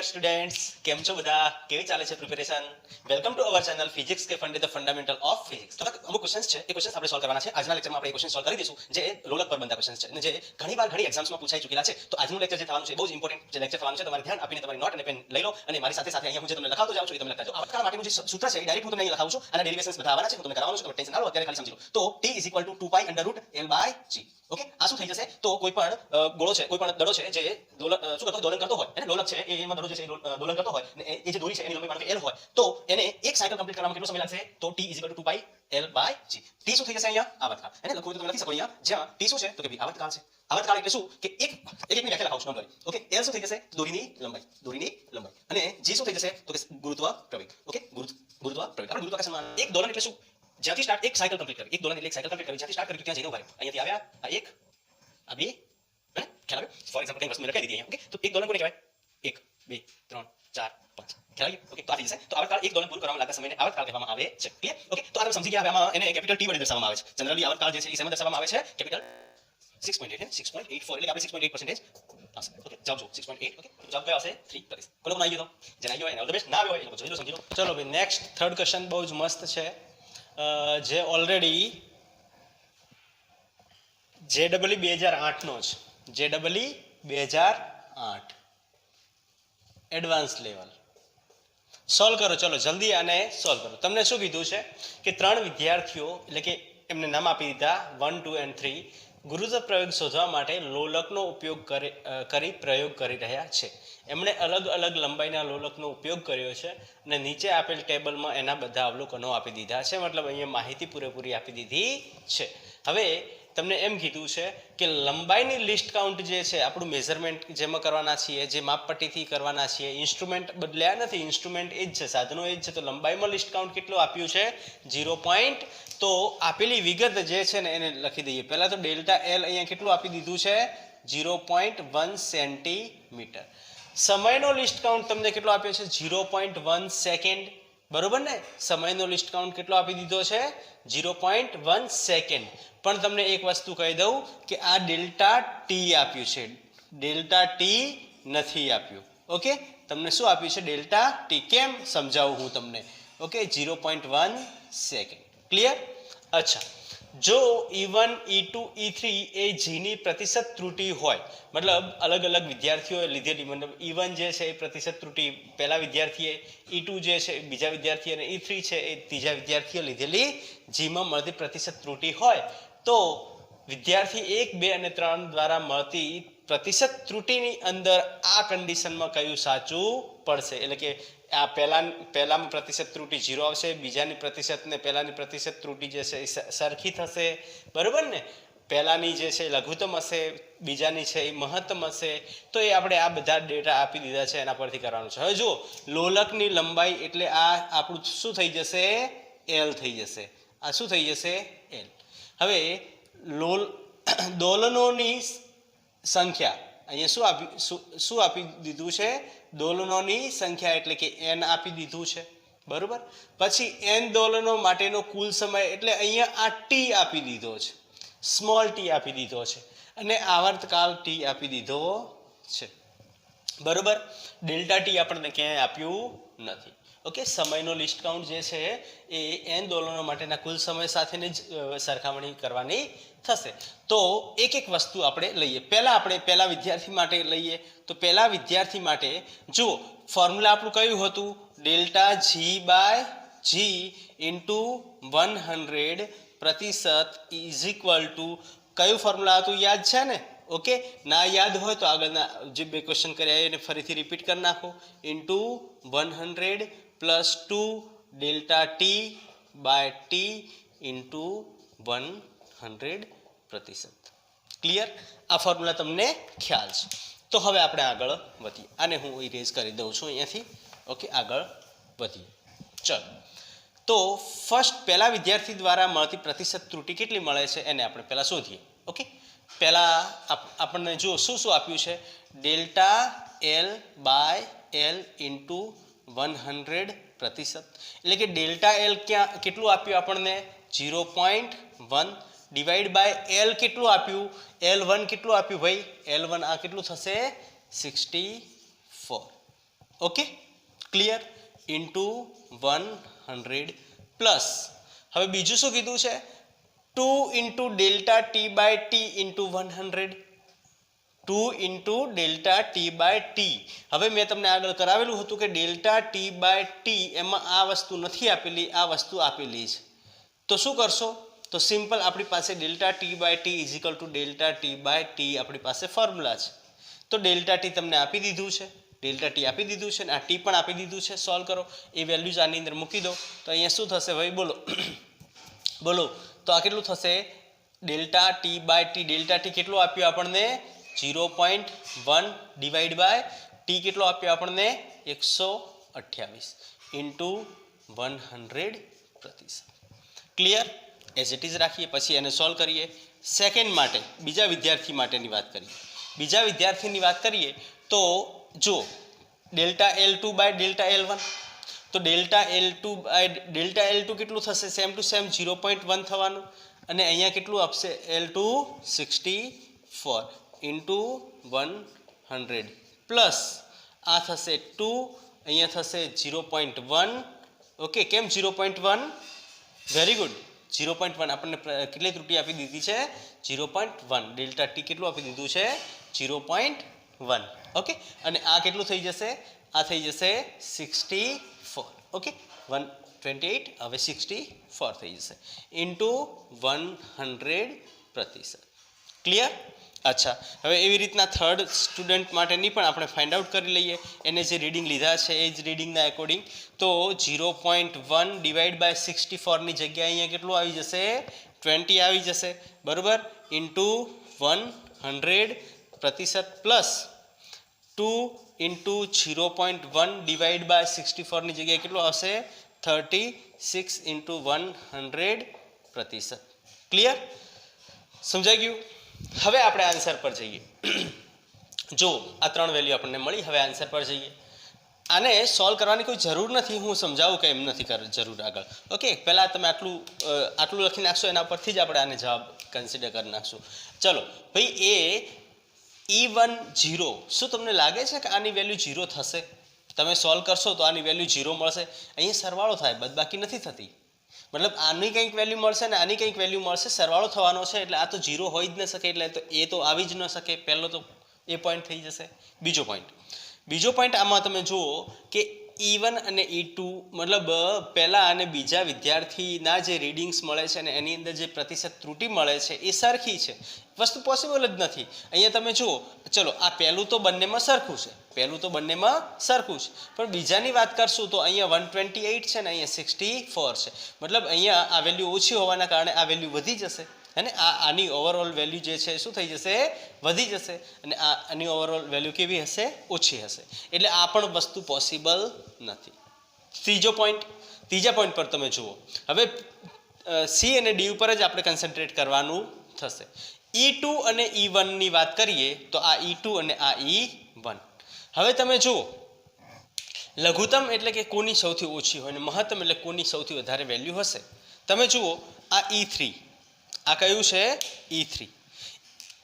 Dear students, કેમ છો બધા? કેવી ચાલે છે preparation? Welcome to our channel physics કે fund the fundamental of physics. તો અમુક ક્વેશ્ચન્સ છે, એ ક્વેશ્ચન્સ આપણે સોલ્વ કરવાના છે. આજના લેક્ચરમાં આપણે એ ક્વેશ્ચન સોલ્વ કરી દઈશું જે લોલક પર બનતા ક્વેશ્ચન્સ છે અને જે ઘણીવાર ઘણી એક્ઝામ્સમાં પૂછાઈ ચૂકેલા છે. તો આજનું લેક્ચર જે થવાનું છે બહુ જ ઇમ્પોર્ટન્ટ જે લેક્ચર થવાનું છે. તમારે ધ્યાન આપીને તમારી નોટ અને પેન લઈ લો અને મારી સાથે સાથે અહીંયા હું જે તમને લખાવતો જાઉં છું એ તમે લખતા જાઓ. આવર્તકાળ માટેનું જે સૂત્ર છે એ ડાયરેક્ટ હું તમને અહીં લખાવું છું અને ડેરિવેશન્સ બધા આવવાના છે. હું તમને કરાવવાનું છું, તમે ટેન્શન ના લો, અત્યારે ખાલી સમજી લો. તો t = 2π √L/g. ઓકે, આ શું થઈ જશે? તો કોઈ પણ ગોળો છે, કોઈ પણ દડો છે જે શું કરતો દોલન કરતો હોય, એને લોલક છે એમાં દડો જે છે દોલન કરતો હોય ને એ જે દોરી છે એની લંબાઈ માનો કે L હોય, તો એને એક સાયકલ કમ્પ્લીટ કરવામાં કેટલો સમય લાગશે? તો t = 2π L/g. t શું થઈ જશે અહીંયા? આવર્તકાળ. એને લખવું તો તમે લખી શકો અહીંયા, જ્યાં t શું છે તો કે ભાઈ આવર્તકાળ છે. આવર્તકાળ એટલે શું કે એકની વ્યાખ્યા લખાવું છું. ઓકે, L શું થઈ જશે? દોરીની લંબાઈ અને g શું થઈ જશે તો કે ગુરુત્વ પ્રવેગ. ઓકે, ગુરુત્વ પ્રવેગ. આપણે ગુરુત્વાકર્ષણમાં એક દોલન એટલે શું? જ્યાંથી સ્ટાર્ટ એક સાયકલ કમ્પ્લીટ કરવી, એક દોલન એટલે એક સાયકલ કમ્પ્લીટ કરવી, જ્યાંથી સ્ટાર્ટ કર્યું ત્યાં જઈને ઉભા રહ્યો. અહીંયાથી આવ્યા, આ એક, આ બે, હે ખ્યાલ આવ્યો? ફોર એક્ઝામ્પલ કંઈ વસ્તુ લખાઈ દીધી અહીંયા. ઓકે, તો એક દોલન કોને કહેવાય? 1 2 3 4 5. ખ્યાલ આવ્યો? ઓકે, તો આ થઈ જશે. તો આવર્તકાળ એક દોલન પૂરું કરવામાં લાગતા સમયને આવર્તકાળ કહેવામાં આવે છે. ક્લિયર? ઓકે, તો આ તમે સમજી ગયા. હવે આમાં એને કેપિટલ T વડે દર્શાવવામાં આવે છે. જનરલી આવર્તકાળ જે છે એ શેમાં દર્શાવવામાં આવે છે? કેપિટલ 6.8 હે 6.84 એટલે આપણે 6.8% આવશે. ઓકે, જવાબ જો 6.8. ઓકે, જવાબ કયો આવશે? 3%. કોનો આવી ગયો? તો જેને આવ્યો હોય એને ઓલ ધ બેસ્ટ, ના આવ્યો હોય એ લોકો જોઈ લો, સમજી લો. ચલો ભાઈ, નેક્સ્ટ થર્ડ ક્વેશ્ચન બહુ જ મસ્ત છે. જે ઓલરેડી JEE 2008 નો છે. JEE 2008 advance level. સોલ્વ કરો, ચલો જલ્દી આને સોલ્વ કરો. તમને શું કીધું છે કે 3 વિદ્યાર્થીઓ, એટલે કે એમને નામ આપી દીધા 1 2 અને 3, ગુરુત્વ પ્રયોગ શોધવા માટે લોલકનો ઉપયોગ કરી પ્રયોગ કરી રહ્યા છે. એમણે અલગ અલગ લંબાઈના લોલકનો ઉપયોગ કર્યો છે અને નીચે આપેલ ટેબલમાં એના બધા અવલોકનો આપી દીધા છે. મતલબ અહીંયા માહિતી પૂરેપૂરી આપી દીધી છે. હવે તમને એમ કીધું છે કે લંબાઈની લિસ્ટ કાઉન્ટ જે છે, આપણું મેઝરમેન્ટ જેમાં કરવાના છીએ, જે માપપટ્ટીથી કરવાના છીએ, ઇન્સ્ટ્રુમેન્ટ બદલ્યા નથી, ઇન્સ્ટ્રુમેન્ટ એ જ છે, સાધનો એ જ છે. તો લંબાઈમાં લિસ્ટ કાઉન્ટ કેટલું આપ્યું છે? 0. તો આપેલી વિગત જે છે ને એને લખી દઈએ. પહેલાં તો ડેલ્ટા L અહીંયા કેટલું આપી દીધું છે? 0.1 સેન્ટીમીટર. સમયનો લિસ્ટ કાઉન્ટ તમને કેટલો આપ્યો છે? 0.1 સેકન્ડ. બરોબર ને? સમયનો લિસ્ટ કાઉન્ટ કેટલો આપી દીધો છે? 0.1 સેકન્ડ. પણ તમને એક વસ્તુ કહી દઉં કે આ ડેલ્ટા ટી આપ્યું છે, ડેલ્ટા ટી નથી આપ્યું. ઓકે, તમને શું આપ્યું છે? Delta T. કેમ સમજાવું હું તમને. Okay, 0.1 second. ક્લિયર? અચ્છા, જો E1 E2 E3 એ જીની પ્રતિશત ત્રુટિ હોય, મતલબ અલગ અલગ વિદ્યાર્થીઓએ લીધેલી, મતલબ E1 જે છે એ પ્રતિશત ત્રુટિ પહેલા વિદ્યાર્થીએ, E2 જે છે બીજા વિદ્યાર્થીએ અને E3 છે એ ત્રીજા વિદ્યાર્થીએ લીધેલી જીમાં મળતી પ્રતિશત ત્રુટિ હોય, તો વિદ્યાર્થી 1 2 અને 3 દ્વારા મળતી પ્રતિશત ત્રુટિની અંદર આ કન્ડિશનમાં કયું સાચું પડશે? એટલે કે આ પહેલામાં પ્રતિશત ત્રુટિ 0 આવશે, બીજાની પ્રતિશત ને પહેલાની પ્રતિશત ત્રુટિ જે છે એ સરખી થશે. બરોબર ને? પહેલાની જે છે લઘુત્તમ હશે, બીજાની છે એ મહત્તમ હશે. તો એ આપણે આ બધા ડેટા આપી દીધા છે, એના પરથી કરવાનું છે. હવે જો લોલકની લંબાઈ એટલે આ આપણું શું થઈ જશે? L થઈ જશે. આ શું થઈ જશે? L. હવે દોલનોની સંખ્યા અહીંયા શું આપી દીધું છે? દોલનોની સંખ્યા એટલે કે n આપી દીધું છે. બરોબર? પછી n દોલનો માટેનો કુલ સમય એટલે અહીંયા આ t આપી દીધો છે, સ્મોલ t આપી દીધો છે અને આવર્તકાળ t આપી દીધો છે. બરોબર? ડેલ્ટા ટી આપણને ક્યાંય આપ્યું નથી. ઓકે, સમયનો લિસ્ટ કાઉન્ટ જે છે એ n દોલનો માટેના કુલ સમય સાથેની જ સરખામણી કરવાની થશે. તો એક એક વસ્તુ આપણે લઈએ. આપણે પહેલા વિદ્યાર્થી માટે લઈએ. તો પહેલા વિદ્યાર્થી માટે જુઓ, ફોર્મ્યુલા આપણું કયું હતું? Delta G/g into 100% is equal two કયું ફોર્મ્યુલા હતું? યાદ છે ને? ઓકે, ના યાદ હોય તો આગળના જે 2 ક્વેશ્ચન કર્યા એને ફરીથી રિપીટ કરી નાખો. Into 100 plus 2 delta T/T into 100%. Clear? આ ફોર્મ્યુલા તમને ખ્યાલ છે. તો હવે આપણે આગળ વધીએ. આને હું ઇરેઝ કરી દઉં છું અહીંયાથી. ઓકે, આગળ વધીએ. ચલો, તો ફર્સ્ટ પહેલા વિદ્યાર્થી દ્વારા મળતી પ્રતિશત ત્રુટિ કેટલી મળે છે એને આપણે પહેલાં શોધીએ. ઓકે, પહેલાં આપણને જો શું આપ્યું છે? Delta L/L into 100%. એટલે કે ડેલ્ટા L કેટલું આપ્યું આપણને? 0.1 ડિવાઈડ બાય L કેટલું આપ્યું? L1 કેટલું આપ્યું ભાઈ? L1 આ કેટલું થશે? 64. ઓકે ક્લિયર ઇન્ટુ 100 પ્લસ હવે બીજું શું કીધું છે 2 into delta T by T into 100 2 into delta T by T હવે મેં તમને આગળ કરાવેલું હતું કે ડેલ્ટા ટી બાય ટી એમાં આ વસ્તુ નથી આપેલી આ વસ્તુ આપેલી છે તો શું કરશો તો સિમ્પલ આપણી પાસે delta T by T is equal to delta T by T આપણી પાસે ફોર્મ્યુલા છે તો ડેલ્ટા ટી તમને આપી દીધું છે ડેલ્ટા ટી આપી દીધું છે અને આ ટી પણ આપી દીધું છે સોલ્વ કરો એ વેલ્યુઝ આની અંદર મૂકી દો તો અહીંયા શું થશે ભાઈ બોલો બોલો તો આ કેટલું થશે delta T by T delta T કેટલું આપ્યું આપણને 0.1 ડિવાઈડ બાય ટી કેટલો આપ્યો આપણને 128 into 100%. Clear as it is રાખીએ પછી એને સોલ્વ કરીએ સેકન્ડ માટે બીજા વિદ્યાર્થી માટેની વાત કરીએ બીજા વિદ્યાર્થીની વાત કરીએ તો જો delta L2 by delta L1 તો delta L2 by delta L2 કેટલું થશે સેમ ટુ સેમ 0.1 થવાનું અને અહીંયા કેટલું આપશે L2 64 ઇન્ટુ 100 પ્લસ આ થશે 2 અહીંયા થશે 0.1 ઓકે કેમ 0.1 વેરી ગુડ 0.1 આપણને કેટલી ત્રુટિ આપી દીધી છે 0.1 ડેલ્ટા ટી કેટલું આપી દીધું છે 0.1 ઓકે અને આ કેટલું થઈ જશે આ થઈ જશે 64 ઓકે 128 હવે 64 થઈ જશે ઇન્ટુ 100% ક્લિયર અચ્છા હવે એવી રીતના થર્ડ સ્ટુડન્ટ માટેની પણ આપણે ફાઇન્ડ આઉટ કરી લઈએ એને જે રીડિંગ લીધા છે એ જ રીડિંગના એકોર્ડિંગ તો 0.1 ડિવાઈડ બાય 64ની જગ્યાએ અહીંયા કેટલું આવી જશે 20 આવી જશે બરાબર into 100% plus 2 into 0.1 divide by 64ની જગ્યાએ કેટલું આવશે 36 ઇન્ટુ 100% ક્લિયર સમજાઈ ગયું હવે આપણે આન્સર પર જઈએ જો આ ત્રણ વેલ્યુ આપણને મળી હવે આન્સર પર જઈએ આને સોલ્વ કરવાની કોઈ જરૂર નથી હું સમજાવું કે એમ નથી જરૂર આગળ ઓકે પહેલાં તમે આટલું લખી નાખશો એના પરથી જ આપણે આને જવાબ કન્સિડર કરી નાખશું ચલો ભાઈ E1 0 શું તમને લાગે છે કે આની વેલ્યુ 0 થશે તમે સોલ્વ કરશો તો આની વેલ્યુ 0 મળશે અહીંયા સરવાળો થાય બાદબાકી નથી થતી મતલબ આની કંઈક વેલ્યુ મળશે ને આની કંઈક વેલ્યુ મળશે સરવાળો થવાનો છે એટલે આ તો 0 હોઈ જ ન શકે એટલે તો એ તો આવી જ ન શકે પહેલો તો એ પોઈન્ટ થઈ જશે બીજો પોઈન્ટ આમાં તમે જુઓ કે E1 અને E2 મતલબ પહેલા અને બીજા વિદ્યાર્થીના જે રીડિંગ્સ મળે છે અને એની અંદર જે પ્રતિશત ત્રુટિ મળે છે એ સરખી છે વસ્તુ પોસિબલ જ નથી અહીંયા તમે જુઓ ચલો આ પહેલું તો બંનેમાં સરખું છે પણ બીજાની વાત કરશું તો અહીંયા 128 છે ને અહીંયા 64 છે મતલબ અહીંયા આ વેલ્યુ ઓછી હોવાના કારણે આ વેલ્યુ વધી જશે અને આની ઓવરઓલ વેલ્યુ જે છે શું થઈ જશે વધી જશે અને આની ઓવરઓલ વેલ્યુ કેવી હશે ઓછી હશે એટલે આ પણ વસ્તુ પોસિબલ નથી ત્રીજા પોઈન્ટ પર તમે જુઓ હવે સી અને ડી ઉપર જ આપણે કન્સન્ટ્રેટ કરવાનું થશે E2 અને E1 ની વાત કરીએ તો આ E2 અને આ E1 હવે તમે જુઓ લઘુત્તમ એટલે કે કોની સૌથી ઓછી હોય અને મહત્તમ એટલે કોની સૌથી વધારે વેલ્યુ હશે તમે જુઓ આ E3 આ કયું છે E3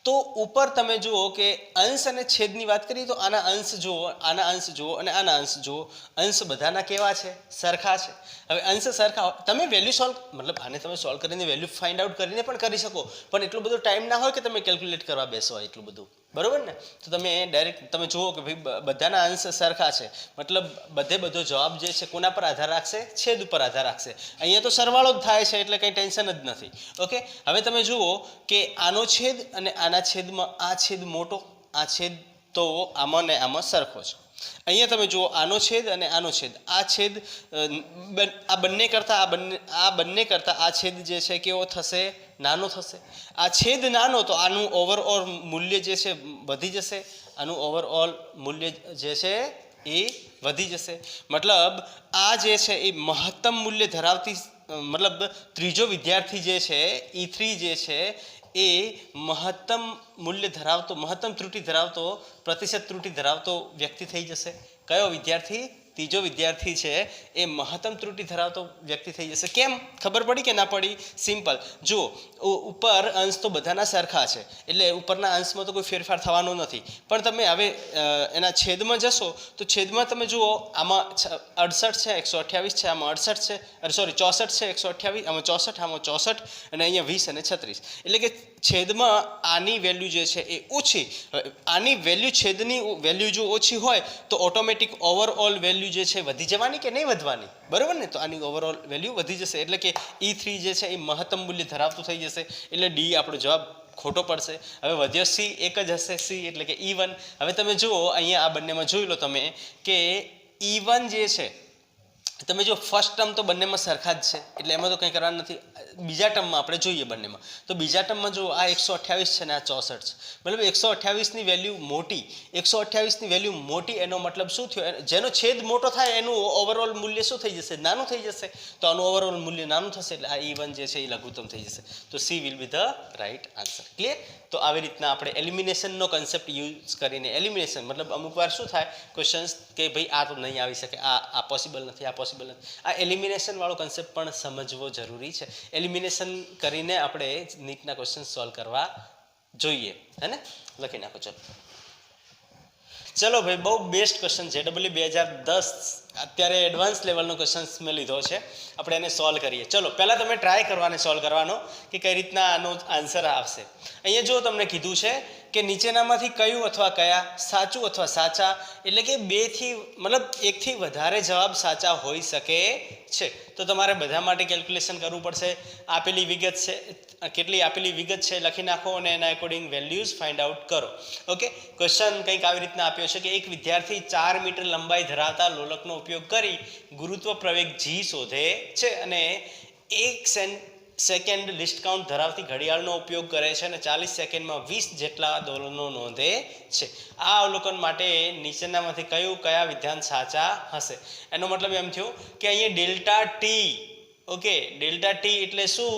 તો ઉપર તમે જુઓ કે અંશ અને છેદની વાત કરીએ તો આના અંશ જુઓ અને આના અંશ જુઓ અંશ બધાના કેવા છે સરખા છે હવે અંશ સરખા તમે વેલ્યુ સોલ્વ મતલબ આને તમે સોલ્વ કરીને વેલ્યુ ફાઇન્ડ આઉટ કરીને પણ કરી શકો પણ એટલો બધો ટાઈમ ના હોય કે તમે કેલ્ક્યુલેટ કરવા બેસો એટલું બધું બરોબર ને તો તમે ડાયરેક્ટ તમે જુઓ કે ભાઈ બધાના અંશ સરખા છે મતલબ બધો જવાબ જે છે કોના પર આધાર રાખશે છેદ ઉપર આધાર રાખશે અહીંયા તો સરવાળો જ થાય છે એટલે કંઈ ટેન્શન જ નથી ઓકે હવે તમે જુઓ કે આનો છેદ અને આના છેદમાં આ છેદ મોટો આ છેદ તો આમાં ને આમાં સરખો છે અહીંયા તમે જુઓ આનો છેદ અને આનો છેદ આ છેદ આ બંને કરતાં આ છેદ જે છે કેવો થશે નાનો થશે આ છેદ નાનો તો આનું ઓવરઓલ મૂલ્ય જે છે વધી જશે આનું ઓવરઓલ મૂલ્ય જે છે એ વધી જશે મતલબ આ જે છે એ મહત્તમ મૂલ્ય ધરાવતી મતલબ ત્રીજો વિદ્યાર્થી જે છે E3 જે છે એ મહત્તમ મૂલ્ય ધરાવતો મહત્તમ ત્રુટિ ધરાવતો પ્રતિશત ત્રુટિ ધરાવતો વ્યક્તિ થઈ જશે કયો વિદ્યાર્થી ત્રીજો વિદ્યાર્થી છે એ મહત્તમ ત્રુટિ ધરાવતો વ્યક્તિ થઈ જશે. કેમ? ખબર પડી કે ના પડી? સિમ્પલ. જુઓ, ઉપર અંશ તો બધાના સરખા છે, એટલે ઉપરના અંશમાં તો કોઈ ફેરફાર થવાનો નથી. પણ તમે હવે એના છેદમાં જશો તો છેદમાં તમે જુઓ, આમાં 68 છે, 128 છે, આમાં 68 છે, સોરી 64 છે, 128, આમાં 64, આમાં 64, અને અહીંયા 20 અને 36. એટલે કે છેદમાં આની વેલ્યુ જે છે એ ઓછી. આની વેલ્યુ, છેદની વેલ્યુ જો ઓછી હોય તો ઓટોમેટિક ઓવરઓલ વેલ્યુ જે છે વધી જવાની કે નહીં વધવાની? બરાબર ને? તો આની ઓવરઓલ વેલ્યુ વધી જશે, એટલે કે E3 જે છે એ મહત્તમ મૂલ્ય ધરાવતું થઈ જશે. એટલે ડી આપણો જવાબ ખોટો પડશે. હવે વધ્યો સી, એક જ હશે સી, એટલે કે E1. હવે તમે જુઓ અહીંયા આ બંનેમાં જોઈ લો તમે કે E1 જે છે, તમે જો ફર્સ્ટ ટર્મ તો બંનેમાં સરખા જ છે, એટલે એમાં તો કંઈ કરવાનું નથી. બીજા ટર્મમાં આપણે જોઈએ બંનેમાં, તો બીજા ટર્મમાં જો આ 128 છે ને આ 64 છે, મતલબ 128ની વેલ્યુ મોટી. 128ની વેલ્યુ મોટી એનો મતલબ શું થયો? જેનો છેદ મોટો થાય એનું ઓવરઓલ મૂલ્ય શું થઈ જશે? નાનું થઈ જશે. તો આનું ઓવરઓલ મૂલ્ય નાનું થશે, એટલે આ E1 જે છે એ લઘુત્તમ થઈ જશે. તો she will be the right answer. Clear? તો આવી રીતના આપણે એલિમિનેશનનો કન્સેપ્ટ યુઝ કરીને, એલિમિનેશન મતલબ અમુક વાર શું થાય ક્વેશ્ચન્સ કે ભાઈ આ તો નહીં આવી શકે, આ પોસિબલ નથી, આ પોસિબલ નથી. આ એલિમિનેશન વાળો કન્સેપ્ટ પણ સમજવો જરૂરી છે. એલિમિનેશન કરીને આપણે નીટના ક્વેશ્ચન સોલ્વ કરવા જોઈએ. હે ને? લખી નાખો. ચલો ભાઈ, બહુ બેસ્ટ ક્વેશ્ચન છે. ડબલ્યુ 2010 અત્યારે એડવાન્સ લેવલનો ક્વેશ્ચન્સ મેં લીધો છે, આપણે એને સોલ્વ કરીએ. ચલો, પહેલાં તમે ટ્રાય કરવાને સોલ્વ કરવાનો કે કઈ રીતના આનો આન્સર આવશે. અહીંયા જો તમને કીધું છે કે નીચેનામાંથી કયું અથવા કયા સાચું અથવા સાચા, એટલે કે બેથી મતલબ એકથી વધારે જવાબ સાચા હોઈ શકે છે. તો તમારે બધા માટે કેલ્ક્યુલેશન કરવું પડશે. આપેલી વિગત છે, કેટલી આપેલી વિગત છે લખી નાખો અને એના એકોર્ડિંગ વેલ્યુઝ ફાઇન્ડ આઉટ કરો. ઓકે, ક્વેશ્ચન કંઈક આવી રીતના આપ્યો છે કે એક વિદ્યાર્થી 4 મીટર લંબાઈ ધરાવતા લોલકનો ઉપયોગ કરી ગુરુત્વ પ્રવેગ જી શોધે છે અને 1 સેકન્ડ લિસ્ટ કાઉન્ટ ધરાવતી ઘડિયાળનો ઉપયોગ કરે છે અને 40 સેકન્ડમાં 20 જેટલા દોલનો નોંધે છે. આ અવલોકન માટે નીચેનામાંથી કયા વિધાન સાચા હશે? એનો મતલબ એમ થયો કે અહીંયા delta T, okay, delta T એટલે શું?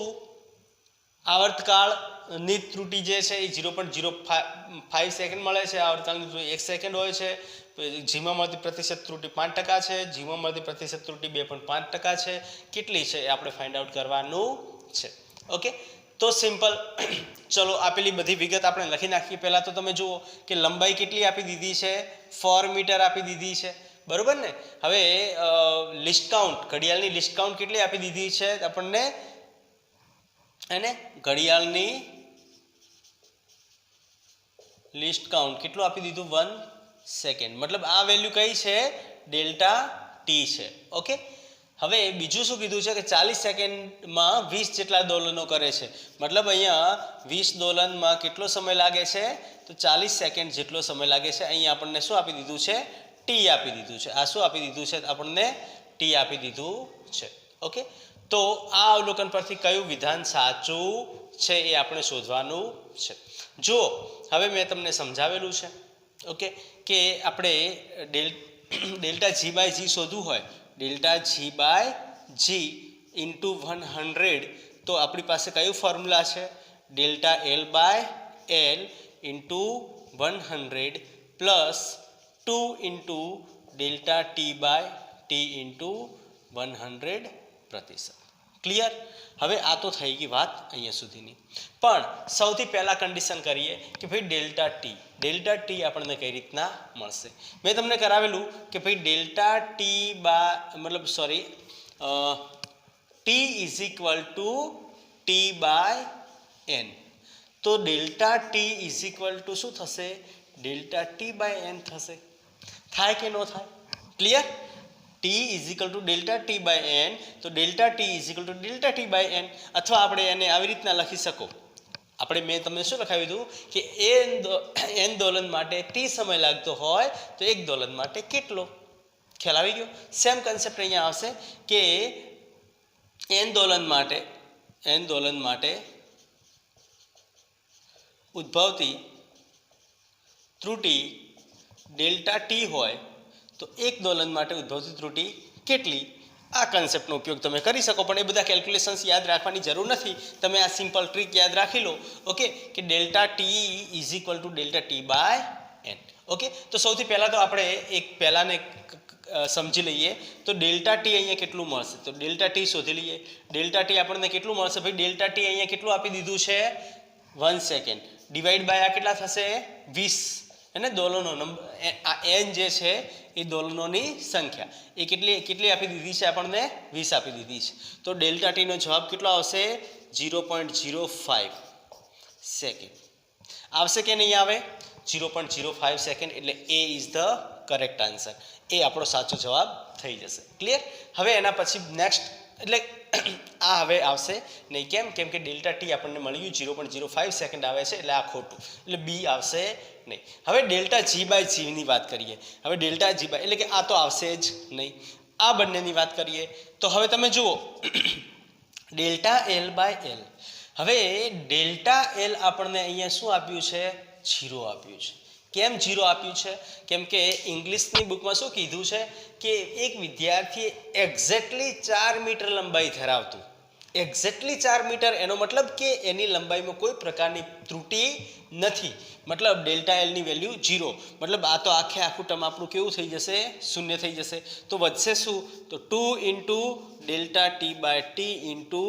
આવર્તકાળની ત્રુટિ જે છે એ 0.05 સેકન્ડ મળે છે. આવર્તકાળની ત્રુટિ 1 સેકન્ડ હોય છે. જીમાં મળતી પ્રતિશત ત્રુટિ 5% છે. જીમાં મળતી પ્રતિશત ત્રુટિ 2.5% છે. કેટલી છે એ આપણે ફાઇન્ડ આઉટ કરવાનું છે. ઓકે, તો સિમ્પલ. ચલો, આપેલી બધી વિગત આપણે લખી નાખીએ. પહેલાં તો તમે જુઓ કે લંબાઈ કેટલી આપી દીધી છે? 4 મીટર આપી દીધી છે, બરોબર ને? હવે લિસ્ટ કાઉન્ટ, ઘડિયાળની લિસ્ટ કાઉન્ટ કેટલી આપી દીધી છે આપણને? એને ઘડિયાળની લિસ્ટ કાઉન્ટ કેટલું આપી દીધું? 1 સેકન્ડ. મતલબ આ વેલ્યુ કઈ છે? ડેલ્ટા ટી છે. ઓકે, હવે બીજું શું કીધું છે કે 40 સેકન્ડમાં 20 જેટલા દોલનો કરે છે. મતલબ અહીંયા 20 દોલનમાં કેટલો સમય લાગે છે? તો 40 સેકન્ડ જેટલો સમય લાગે છે. અહીંયા આપણને શું આપી દીધું છે? ટી આપી દીધું છે. આ શું આપી દીધું છે? આપણને ટી આપી દીધું છે. ઓકે, તો આ અવલોકન પરથી કયું વિધાન સાચું છે એ આપણે શોધવાનું છે. જો હવે મેં તમને સમજાવેલું છે, ઓકે, કે આપણે ડેલ્ટા જી બાય જી શોધવું હોય, delta G by G into 100, તો આપણી પાસે કયું ફોર્મ્યુલા છે? Delta L by L into 100 plus 2 into delta T by T into 100%. Clear? હવે આ તો થઈ ગઈ વાત અહીંયા સુધીની. પણ સૌથી પહેલાં કન્ડિશન કરીએ કે ભાઈ ડેલ્ટા ટી આપણને કઈ રીતના મળશે. મેં તમને કરાવેલું કે ભાઈ ડેલ્ટા ટી મતલબ sorry T is equal to T by N. તો delta T is equal to શું થશે? ડેલ્ટા ટી બાય એન થશે. થાય કે ન થાય? Clear? T is equal to delta T by N, તો delta T is equal to delta T by N. અથવા આપણે એને આવી રીતના લખી શકો. મેં તમને શું લખાવી દીધું કે એન દોલન માટે ટી સમય લાગતો હોય તો 1 દોલન માટે કેટલો? ખ્યાલ આવી ગયો? સેમ કન્સેપ્ટ અહીંયા આવશે કે એન દોલન માટે ઉદ્ભવતી ત્રુટિ ડેલ્ટા ટી હોય તો 1 દોલન માટે ઉદ્ભવતી ત્રુટિ કેટલી? આ કન્સેપ્ટનો ઉપયોગ તમે કરી શકો. પણ એ બધા કેલ્ક્યુલેશન્સ યાદ રાખવાની જરૂર નથી. તમે આ સિમ્પલ ટ્રીક યાદ રાખી લો, ઓકે, કે delta T is equal to delta T by N. Okay, તો સૌથી પહેલાં તો આપણે પહેલાને સમજી લઈએ તો ડેલ્ટા ટી અહીંયા કેટલું મળશે તો ડેલ્ટા ટી શોધી લઈએ ડેલ્ટા ટી આપણને કેટલું મળશે ભાઈ ડેલ્ટા ટી અહીંયા કેટલું આપી દીધું છે 1 સેકન્ડ ડિવાઈડ બાય આ કેટલા થશે 20 અને દોલનો નંબર આ n જે છે એ દોલનોની સંખ્યા એ કેટલી આપી દીધી છે આપણને 20 આપી દીધી છે તો ડેલ્ટા ટીનો જવાબ કેટલો આવશે 0.05 સેકન્ડ આવશે કે નહીં આવે 0.05 સેકન્ડ એટલે એ ઇઝ ધ કરેક્ટ આન્સર એ આપણો સાચો જવાબ થઈ જશે ક્લિયર હવે એના પછી નેક્સ્ટ એટલે આ હવે આવશે નહીં કેમ કે ડેલ્ટા ટી આપણને મળ્યું 0.05 સેકન્ડ આવે છે એટલે આ ખોટું એટલે બી આવશે નહીં હવે ડેલ્ટા જી બાય જીની વાત કરીએ હવે ડેલ્ટા જી બાય એટલે કે આ તો આવશે જ નહીં આ બંનેની વાત કરીએ તો હવે તમે જુઓ ડેલ્ટા એલ બાય એલ હવે ડેલ્ટા એલ આપણને અહીંયા શું આપ્યું છે 0 આપ્યું છે કેમ 0 આપ્યું છે કેમ કે ઇંગ્લિશની બુકમાં શું કીધું છે કે એક વિદ્યાર્થી એક્ઝેક્ટલી 4 મીટર લંબાઈ ધરાવતું એક્ઝેક્ટલી 4 મીટર એનો મતલબ કે એની લંબાઈમાં કોઈ પ્રકારની ત્રુટિ નથી મતલબ ડેલ્ટા એલની વેલ્યુ 0 મતલબ આ તો આખું ટર્મ આપણું કેવું થઈ જશે શૂન્ય થઈ જશે તો વધશે શું તો 2 into delta T by T into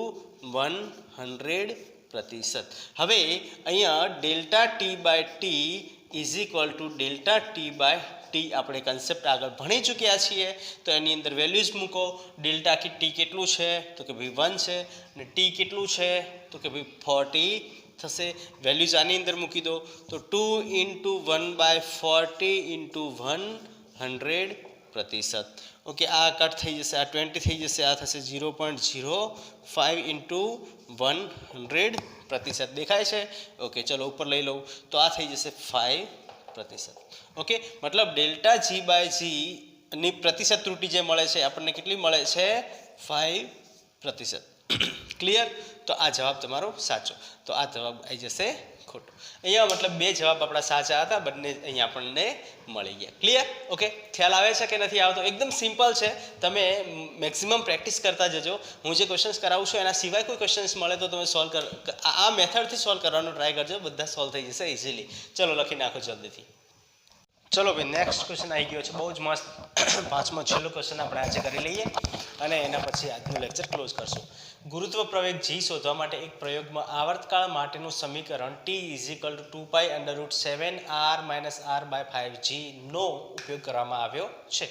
100%. હવે અહીંયા delta T by T is equal to delta T by T આપણે કન્સેપ્ટ આગળ ભણી ચૂક્યા છીએ તો એની અંદર વેલ્યુઝ મૂકો ડેલ્ટા ટી કેટલું છે તો કે ભાઈ 1 છે અને ટી કેટલું છે તો કે ભાઈ 40 થશે વેલ્યુઝ આની અંદર મૂકી દો તો 2 ઇન્ટુ 1/40 ઇન્ટુ 100%. ઓકે આ કટ થઈ જશે આ 20 થઈ જશે આ થશે 0.05 ઇન્ટુ 100%. દેખાય છે ઓકે ચલો ઉપર લઈ લઉં તો આ થઈ જશે 5%. ઓકે મતલબ ડેલ્ટા જી બાય જી ની પ્રતિશત ત્રુટિ જે મળે છે આપણને કેટલી મળે છે 5%. ક્લિયર તો આ જવાબ તમારો સાચો તો આ જવાબ આવી જશે ખોટો અહીંયા મતલબ બે જવાબ આપણા સાચા હતા બંને અહીંયા આપણને મળી ગયા ક્લિયર ઓકે ખ્યાલ આવે છે કે નથી આવતો એકદમ સિમ્પલ છે તમે મેક્સિમમ પ્રેક્ટિસ કરતા જજો હું જે ક્વેશ્ચન્સ કરાવું છું એના સિવાય કોઈ ક્વેશ્ચન્સ મળે તો તમે સોલ્વ આ મેથડથી સોલ્વ કરવાનો ટ્રાય કરજો બધા સોલ્વ થઈ જશે ઇઝીલી ચલો લખી નાખો જલ્દીથી ચલો ભાઈ નેક્સ્ટ ક્વેશ્ચન આવી ગયો છે બહુ જ મસ્ત પાંચમો છેલ્લો ક્વેશ્ચન આપણે આજે કરી લઈએ અને એના પછી આજનું લેક્ચર ક્લોઝ કરશું ગુરુત્વ પ્રવેગ જી શોધવા માટે એક પ્રયોગમાં આવર્તકાળ માટેનું સમીકરણ t = 2π√7r-r/5g નો ઉપયોગ કરવામાં આવ્યો છે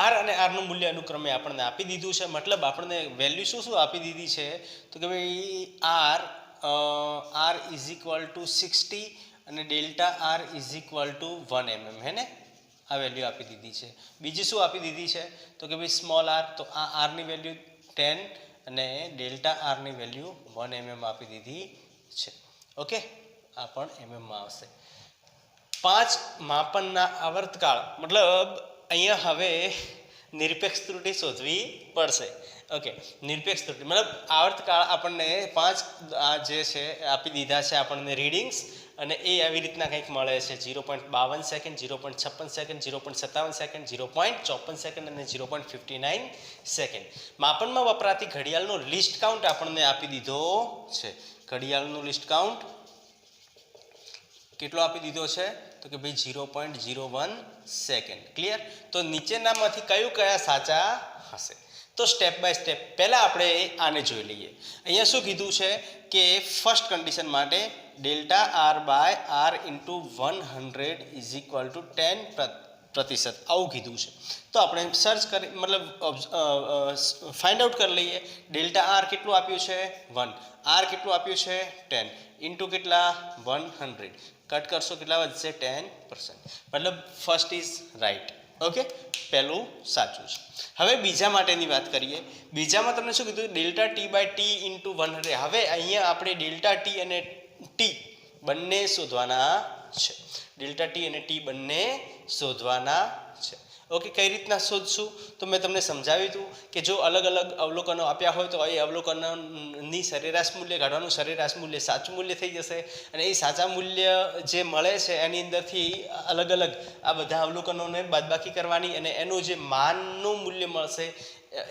r અને r નું મૂલ્ય અનુક્રમે આપણને આપી દીધું છે મતલબ આપણને વેલ્યુ શું આપી દીધી છે તો કે ભાઈ r = 60 અને ડેલ્ટા r = 1 mm હે ને આ વેલ્યુ આપી દીધી છે બીજી શું આપી દીધી છે તો કે ભાઈ સ્મોલ r તો આ r ની વેલ્યુ 10 અને ડેલ્ટા r ની વેલ્યુ 1 mm આપી દીધી છે ઓકે આ પણ mm માં આવશે 5 માપનના આવર્તકાળ મતલબ અહીંયા હવે નિરપેક્ષ ત્રુટિ શોધવી પડશે ઓકે નિરપેક્ષ ત્રુટિ મતલબ આવર્તકાળ આપણને 5 આ જે છે આપી દીધા છે આપણને રીડિંગ્સ અને એ આવી રીતના કંઈક મળે છે 0.52 સેકન્ડ 0.56 સેકન્ડ 0.57 સેકન્ડ 0.54 સેકન્ડ અને 0.59 સેકન્ડ માપનમાં વપરાતી ઘડિયાળનો લિસ્ટ કાઉન્ટ આપણને આપી દીધો છે ઘડિયાળનો લિસ્ટ કાઉન્ટ કેટલો આપી દીધો છે તો કે ભાઈ 0.01 સેકન્ડ ક્લિયર તો નીચેનામાંથી કયા સાચા હશે તો સ્ટેપ બાય સ્ટેપ પહેલાં આપણે આને જોઈ લઈએ અહીંયા શું કીધું છે કે ફર્સ્ટ કન્ડિશન માટે delta r by r into 100 = 10% આવું કીધું છે તો આપણે સર્ચ કરી મતલબ ફાઇન્ડ આઉટ કરી લઈએ ડેલ્ટા r કેટલું આપ્યું છે 1 r કેટલું આપ્યું છે 10 ઇન્ટુ કેટલા 100 કટ કરશો કેટલા વધશે 10% મતલબ ફર્સ્ટ ઇઝ રાઈટ ઓકે પહેલું સાચું છે હવે બીજા માટેની વાત કરીએ બીજામાં તમને શું કીધું delta T by T into 100 હવે અહીંયા આપણે ડેલ્ટા ટી અને ટી બંને શોધવાના છે ડેલ્ટા ટી અને ટી બંને શોધવાના છે ઓકે કઈ રીતના શોધશું તો મેં તમને સમજાવ્યું હતું કે જો અલગ અલગ અવલોકનો આપ્યા હોય તો એ અવલોકનોની સરેરાશ મૂલ્ય કાઢવાનું સરેરાશ મૂલ્ય સાચું મૂલ્ય થઈ જશે અને એ સાચા મૂલ્ય જે મળે છે એની અંદરથી અલગ અલગ આ બધા અવલોકનોને બાદબાકી કરવાની અને એનું જે માનનું મૂલ્ય મળશે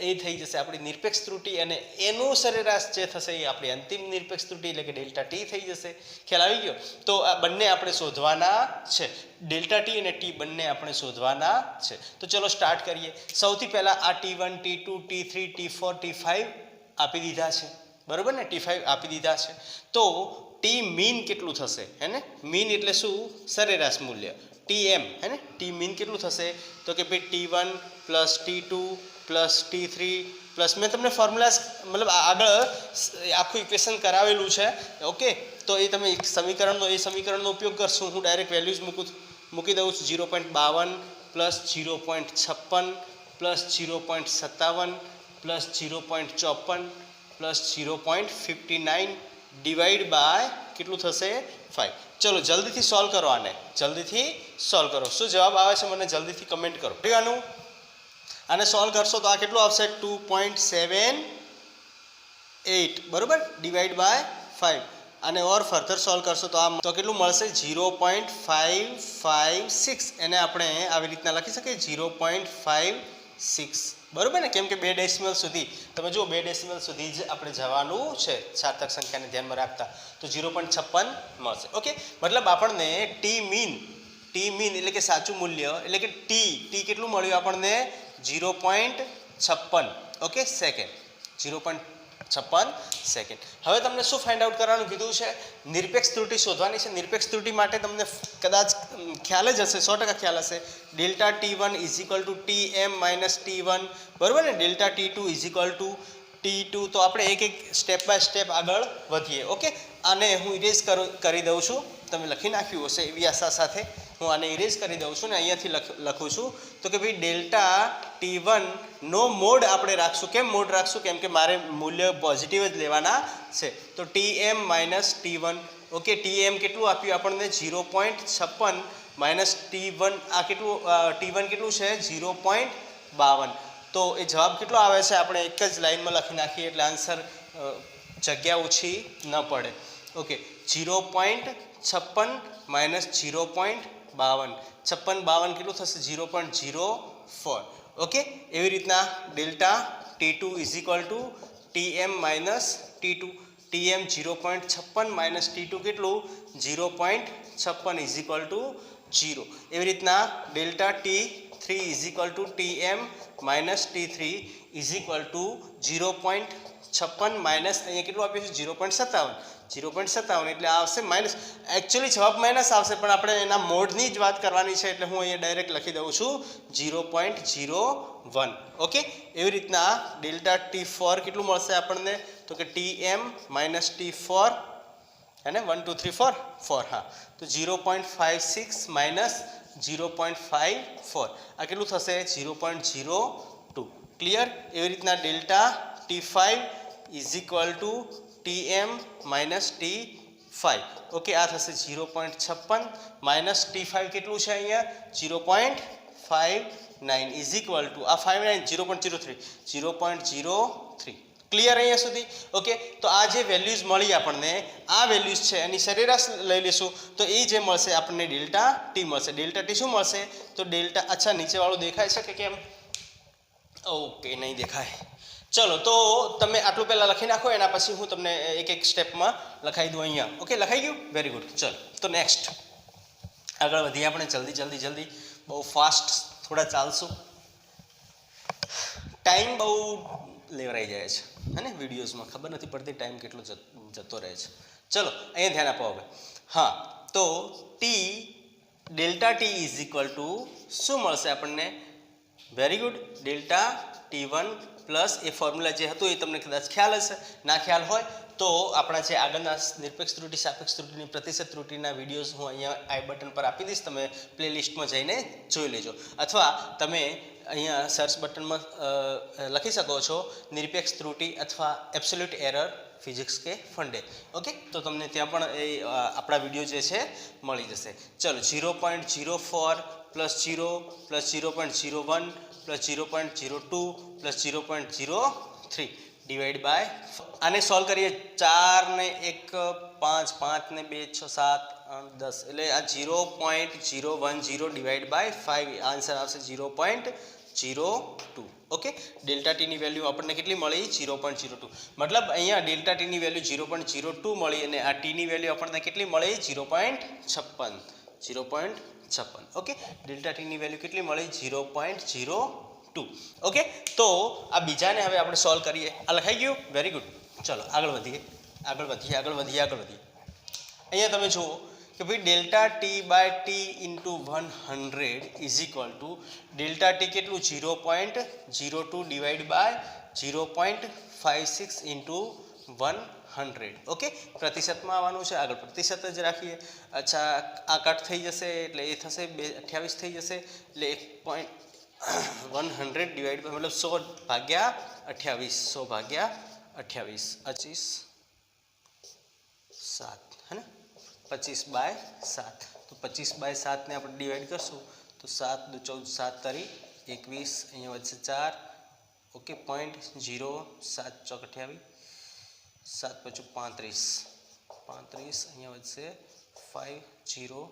એ થઈ જશે આપણી નિરપેક્ષ ત્રુટિ અને એનું સરેરાશ જે થશે એ આપણી અંતિમ નિરપેક્ષ ત્રુટિ એટલે કે ડેલ્ટા ટી થઈ જશે. ખ્યાલ આવી ગયો? તો આ બંને આપણે શોધવાના છે. ડેલ્ટા ટી અને ટી બંને આપણે શોધવાના છે. તો ચલો સ્ટાર્ટ કરીએ. સૌથી પહેલાં આ T1 T2 T3 T4 T5 આપી દીધા છે, બરાબર ને? T5 આપી દીધા છે. તો ટી મીન કેટલું થશે? હે ને, મીન એટલે શું? સરેરાશ મૂલ્ય. TM હે ને, ટી મીન કેટલું થશે? તો કે ભાઈ T1 plus T2 plus T3 plus મેં તમને ફોર્મ્યુલા મતલબ આગળ આખું ઇક્વેશન કરાવેલું છે. ઓકે, તો એ તમે સમીકરણનો ઉપયોગ કરશું. હું ડાયરેક્ટ વેલ્યુઝ મૂકી દઉં છું. 0.52 plus 0.56 plus 0.57 plus 0.54 plus 0.59 divide by કેટલું થશે? 5. ચલો જલ્દીથી સોલ્વ કરો આને, જલ્દીથી સોલ્વ કરો. શું જવાબ આવે છે મને જલ્દીથી કમેન્ટ કરો. આને સોલ્વ કરશો તો આ કેટલું આવશે? 2.78 બરાબર, ડિવાઈડ બાય 5. અને ઓર ફર્ધર સોલ્વ કરશો તો આ તો કેટલું મળશે? 0.556. એને આપણે આવી રીતના લખી શકીએ 0.56 બરાબર ને, કેમ કે 2 ડેસિમલ સુધી તમે જુઓ 2 ડેસિમલ સુધી જ આપણે જવાનું છે સાર્થક સંખ્યાને ધ્યાનમાં રાખતા. તો 0.56 મળશે. ઓકે, મતલબ આપણને ટી મીન એટલે કે સાચું મૂલ્ય એટલે કે ટી કેટલું મળ્યું આપણને? 0.56 ઓકે સેકન્ડ, 0.56 સેકન્ડ. હવે તમને શું ફાઇન્ડ આઉટ કરવાનું કીધું છે? નિરપેક્ષ ત્રુટિ શોધવાની છે. નિરપેક્ષ ત્રુટિ માટે તમને કદાચ ખ્યાલ જ હશે, 100% ખ્યાલ હશે. Delta T1 is equal two TM minus T1 બરાબર ને, delta T2 is equal two T2. તો આપણે એક સ્ટેપ બાય સ્ટેપ આગળ વધીએ. ઓકે, આને હું ઇરેઝ કરી દઉં છું. તમે લખી નાખ્યું હશે એવી આશા સાથે હું આને ઇરેઝ કરી દઉં છું ને અહીંયાથી લખું છું. તો કે ભાઈ ડેલ્ટા T1 નો મોડ આપણે રાખશું. કેમ મોડ રાખશું? કેમ કે મારે મૂલ્ય પોઝિટિવ જ લેવાના છે. તો TM minus T1. Okay, TM કેટલું આપ્યું આપણને? 0.56 માઇનસ T1. આ કેટલું? T1 કેટલું છે? 0.52. તો એ જવાબ કેટલો આવે છે? આપણે એક જ લાઈનમાં લખી નાખીએ એટલે આન્સર જગ્યા ઓછી ન પડે. Okay, 0.56 minus 0.52. 56 કેટલું થશે? 0.04. ઓકે, એવી રીતના delta T2 is equal two TM minus T2. TM 0.56 minus T2 કેટલું? 0.56 ઇઝ ઇક્વલ ટુ 0. એવી રીતના delta T3 is equal two TM minus T3 is equal two 0.56 minus અહીંયા કેટલું આપ્યું છે? 0.57 એટલે આવશે માઇનસ. એકચ્યુઅલી જવાબ માઇનસ આવશે પણ આપણે એના મોડની જ વાત કરવાની છે એટલે હું અહીંયા ડાયરેક્ટ લખી દઉં છું 0.01. ઓકે, એવી રીતના ડેલ્ટા T4 કેટલું મળશે આપણને? તો કે TM માઇનસ T4 હે ને, 1 2 3 4 4. હા, તો 0.56 માઇનસ 0.54 આ કેટલું થશે? 0.02. ક્લિયર? એવી રીતના delta T5 is equal two TM minus T5. Okay, આ થશે 0.56 માઇનસ T5 કેટલું છે અહીંયા? 0.59 ઇઝ ઇક્વલ ટુ આ 59 0.03. ક્લિયર અહીંયા સુધી? ઓકે, તો આ જે વેલ્યુઝ મળી આપણને, આ વેલ્યુઝ છે એની સરેરાશ લઈ લઈશું તો એ જે મળશે આપણને ડેલ્ટા ટી મળશે. ડેલ્ટા ટી શું મળશે? તો ડેલ્ટા, અચ્છા નીચેવાળું દેખાય છે કે કેમ? ઓકે, નહીં દેખાય. ચલો, તો તમે આટલું પહેલાં લખી નાખો, એના પછી હું તમને એક એક સ્ટેપમાં લખાઈ દઉં અહીંયા. ઓકે, લખાઈ ગયું? Very good. ચલો, તો નેક્સ્ટ આગળ વધીએ આપણે. જલ્દી બહુ ફાસ્ટ થોડા ચાલશું. ટાઈમ બહુ લેવરાઈ જાય છે હે ને વિડીયોઝમાં, ખબર નથી પડતી ટાઈમ કેટલો જતો રહે છે. ચલો અહીંયા ધ્યાન આપો હવે. હા, તો delta T is equal to શું મળશે આપણને? Very good, delta T1 plus એ ફોર્મ્યુલા જે હતું એ તમને કદાચ ખ્યાલ હશે. ના ખ્યાલ હોય તો આપણા જે આગળના નિરપેક્ષ ત્રુટિ, સાપેક્ષ ત્રુટિની, પ્રતિશત ત્રુટિના વિડીયોઝ હું અહીંયા આઈ બટન પર આપી દઈશ. તમે પ્લેલિસ્ટમાં જઈને જોઈ લેજો, અથવા તમે અહીંયા સર્ચ બટનમાં લખી શકો છો નિરપેક્ષ ત્રુટિ અથવા એબ્સોલ્યુટ એરર ફિઝિક્સ કે ફંડે. ઓકે, તો તમને ત્યાં પણ એ આપણા વિડીયો જે છે મળી જશે. ચલો, 0.04 plus 0 plus 0.01 plus 0.02 plus 0.03 divide by, આને સોલ્વ કરીએ. 4 ને 1 5, 5 ને 2 6 7 8 10 એટલે આ 0.010 ડિવાઈડ બાય 5 આન્સર આવશે 0.02. ઓકે ડેલ્ટા ટીની વેલ્યુ આપણને કેટલી મળી 0.02 મતલબ અહીંયા ડેલ્ટા ટીની વેલ્યુ 0.02 મળી અને આ ટીની વેલ્યુ આપણને કેટલી મળી 0.56 ઓકે ડેલ્ટા ટીની વેલ્યુ કેટલી મળી 0.02 ઓકે તો આ બીજાને હવે આપણે સોલ્વ કરીએ આ લખાઈ ગયું વેરી ગુડ ચલો આગળ વધીએ અહીંયા તમે જુઓ કે ભાઈ delta T by T into 100 is equal to delta T કેટલું 0.02 ડિવાઈડ બાય 0.56 ઇન્ટુ 100 ઓકે પ્રતિશતમાં આવવાનું છે આગળ પ્રતિશત જ રાખીએ અચ્છા આ કટ થઈ જશે એટલે એ થશે 28 થઈ જશે એટલે 100 ડિવાઈડ બાય મતલબ 100 ભાગ્યા 28 25 7 है ना 25/7 तो 25/7 ने આપણે ડિવાઈડ કરશું તો 7 દુ 14 7 તરી 21 અહીંયા વધશે 4 ઓકે 0.07 ચોક 28 7 પચું 35 અહીંયા વધશે 50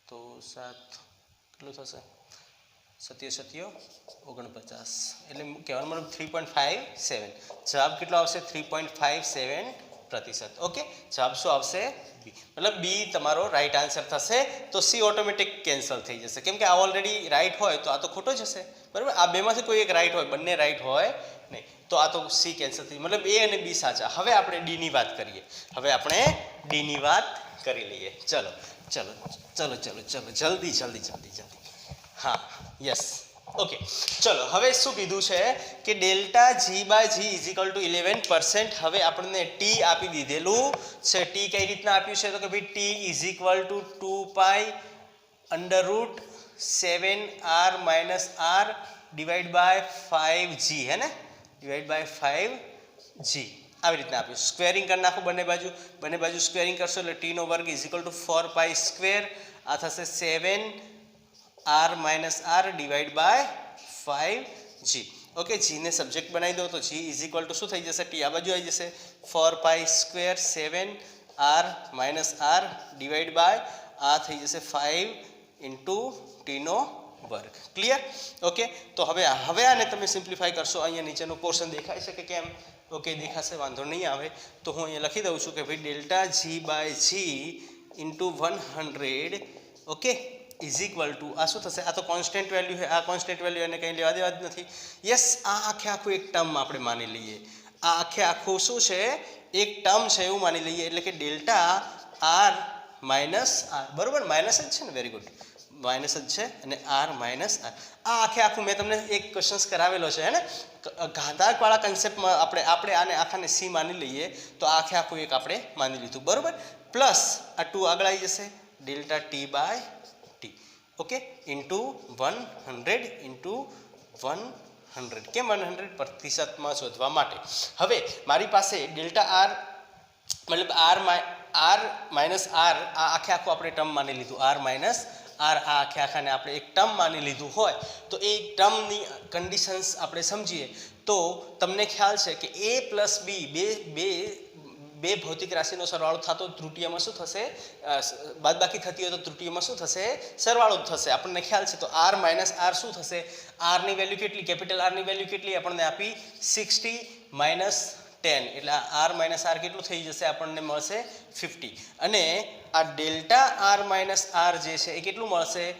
તો 7 કેટલું થશે 49 એટલે કહેવાનો મતલબ 3.57 જવાબ કેટલો આવશે 3.57% ઓકે જવાબ શું આવશે બી મતલબ બી તમારો રાઈટ આન્સર થશે તો સી ઓટોમેટિક કેન્સલ થઈ જશે કેમ કે આ ઓલરેડી રાઈટ હોય તો આ તો ખોટો જ હશે બરાબર આ બેમાંથી કોઈ એક રાઈટ હોય બંને રાઈટ હોય નહીં તો આ તો સી કેન્સલ થઈ મતલબ એ અને બી સાચા હવે આપણે ડીની વાત કરીએ કરી લઈએ ચલો જલ્દી હા યસ ઓકે ચલો હવે શું કીધું છે કે delta G by G is equal to 11% હવે આપણને ટી આપી દીધેલું છે ટી કઈ રીતના આપ્યું છે તો કે ભાઈ T is equal to 2π√7r - r divide by 5g હે ને ડિવાઈડ બાય 5g આવી રીતના આપ્યું સ્ક્વેરિંગ કરી નાખો બંને બાજુ સ્ક્વેરિંગ કરશો એટલે ટી નો વર્ગ ઇઝ ઇક્વલ ટુ 4π² આ થશે 7r - r divide by 5g okay જી ને સબ્જેક્ટ બનાવી દો તો જી ઇઝ ઇક્વલ ટુ શું થઈ જશે ટી આ બાજુ આવી જશે 4π² 7r - r ડિવાઈડ બાય આ થઈ જશે 5 ઇન્ટુ ટી નો વર્ગ ક્લિયર ઓકે તો હવે આને તમે સિમ્પ્લિફાય કરશો અહીંયા નીચેનો પોર્શન દેખાય છે કે કેમ ઓકે દેખાશે વાંધો નહીં આવે તો હું અહીંયા લખી દઉં છું કે ભાઈ delta G by G into 100 okay is equal to આ શું થશે આ તો કોન્સ્ટન્ટ વેલ્યુ છે આ કોન્સ્ટન્ટ વેલ્યુ એને કંઈ લેવા દેવા જ નથી યસ આ આખું એક ટર્મ આપણે માની લઈએ આ આખું શું છે એક ટર્મ છે એવું માની લઈએ એટલે કે ડેલ્ટા આર માઇનસ આર બરાબર માઇનસ જ છે ને વેરી ગુડ માઇનસ જ છે અને આર માઇનસ આર આ આખું મેં તમને એક ક્વેશ્ચન્સ કરાવેલો છે હે ને ઘાતાંકવાળા કન્સેપ્ટમાં આપણે આને આખાને સી માની લઈએ તો આ આખું એક આપણે માની લીધું બરાબર પ્લસ આ 2 આગળ આવી જશે delta T by T okay into 100 into 100 કેમ 100 પ્રતિશતમાં શોધવા માટે હવે મારી પાસે ડેલ્ટા આર મતલબ આર માઇનસ આર આ આખું આપણે ટર્મ માની લીધું આર માઇનસ આર આ આખાને આપણે એક ટર્મ માની લીધું હોય તો એ ટર્મની કન્ડિશન્સ આપણે સમજીએ તો તમને ખ્યાલ છે કે a પ્લસ બી બે ભૌતિક રાશિનો સરવાળો થતો તૃતીયમાં શું થશે બાદબાકી થતી હોય તો તૃતીયમાં શું થશે સરવાળો જ થશે આપણને ખ્યાલ છે તો આર માઇનસ આર શું થશે આરની વેલ્યુ કેટલી કેપિટલ આરની વેલ્યુ કેટલી આપણને આપી 60 માઇનસ 10 એટલે આર માઇનસ આર કેટલું થઈ જશે આપણને મળશે 50 અને આ ડેલ્ટા આર માઇનસ આર જે છે એ કેટલું મળશે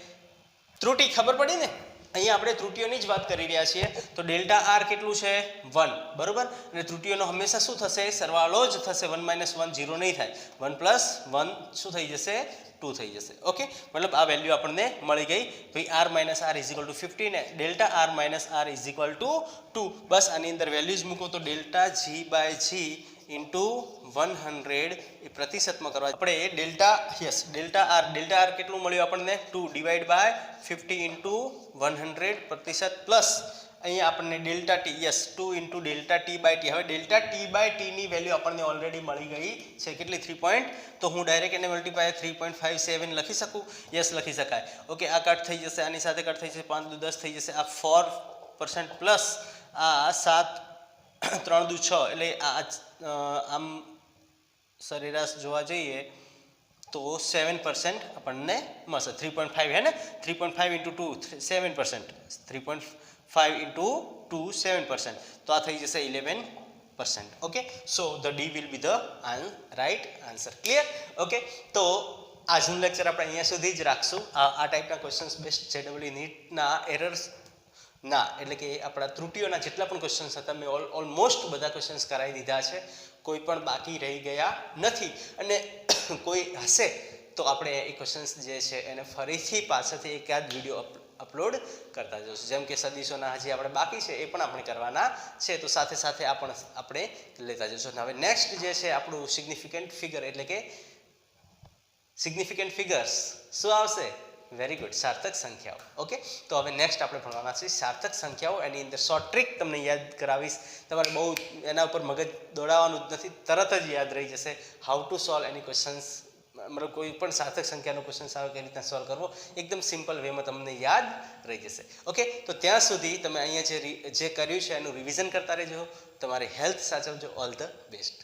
ત્રુટી ખબર પડી ને અહીંયા આપણે ત્રુટીઓની જ વાત કરી રહ્યા છીએ તો ડેલ્ટા આર કેટલું છે 1 બરોબર અને ત્રુટીઓનો હંમેશા શું થશે સરવાળો જ થશે 1 - 1 0 નહીં થાય 1 + 1 શું થઈ જશે 2 થઈ જશે ઓકે મતલબ આ વેલ્યુ આપણને મળી ગઈ ભાઈ R minus R is equal to 50 ને delta R minus R is equal to 2 બસ આની અંદર વેલ્યુઝ મૂકો તો delta G by G into 100 એ પ્રતિશતમાં કરવા આપણે ડેલ્ટા આર કેટલું મળ્યું આપણને 2 ડિવાઈડ બાય 50 ઇન્ટુ 100 પ્રતિશત પ્લસ અહીંયા આપણને delta T 2 into delta T by T હવે ડેલ્ટા ટી બાય ટીની વેલ્યુ આપણને ઓલરેડી મળી ગઈ છે કેટલી 3 પોઈન્ટ તો હું ડાયરેક્ટ એને મલ્ટીપ્લાય 3.57 લખી શકું લખી શકાય ઓકે આ કટ થઈ જશે આની સાથે કટ થઈ જશે 5 દુ 10 થઈ જશે આ 4% પ્લસ આ 7 3 દુ 6 એટલે આમ સરેરાશ જોવા જઈએ તો 7% આપણને મળશે 3.5 હે ને 3.5 ઇન્ટુ 2 7% 3.5 5 into 2 7%, તો આ થઈ જશે 11%. Okay, so the D will be the right answer. Clear? Okay, તો આજનું લેક્ચર આપણે અહીંયા સુધી જ રાખશું. આ ટાઈપના ક્વેશ્ચન્સ બેસ્ટ JEE નીટના એરર્સ ના એટલે કે આપણા ત્રુટીઓના જેટલા પણ ક્વેશ્ચન્સ હતા મેં ઓલમોસ્ટ બધા ક્વેશ્ચન્સ કરાવી દીધા છે. કોઈ પણ બાકી રહી ગયા નથી, અને કોઈ હશે તો આપણે એ ક્વેશ્ચન્સ જે છે એને ફરીથી પાછળથી એકાદ વિડીયો અપલોડ કરતા જઈશું. જેમ કે સદીશોના હજી આપણે બાકી છે એ પણ આપણે કરવાના છે, તો સાથે સાથે આ પણ આપણે લેતા જઈશું. હવે નેક્સ્ટ જે છે આપણું સિગ્નિફિકન્ટ ફિગર એટલે કે સિગ્નિફિકન્ટ ફિગર્સ શું આવશે? વેરી ગુડ, સાર્થક સંખ્યાઓ. ઓકે, તો હવે નેક્સ્ટ આપણે ભણવાના છે સાર્થક સંખ્યાઓ. એની અંદર શોર્ટ ટ્રીક તમને યાદ કરાવીશ. તમારે બહુ એના ઉપર મગજ દોડાવવાનું જ નથી, તરત જ યાદ રહી જશે. How to solve any questions, મતલબ કોઈ પણ સાર્થક સંખ્યાનો ક્વેશ્ચન આવે કેવી રીતના સોલ્વ કરવો, એકદમ સિમ્પલ વેમાં તમને યાદ રહી જશે. ઓકે, તો ત્યાં સુધી તમે અહીંયા જે કર્યું છે એનું રિવિઝન કરતા રહેજો. તમારી હેલ્થ સાચવજો. All the best.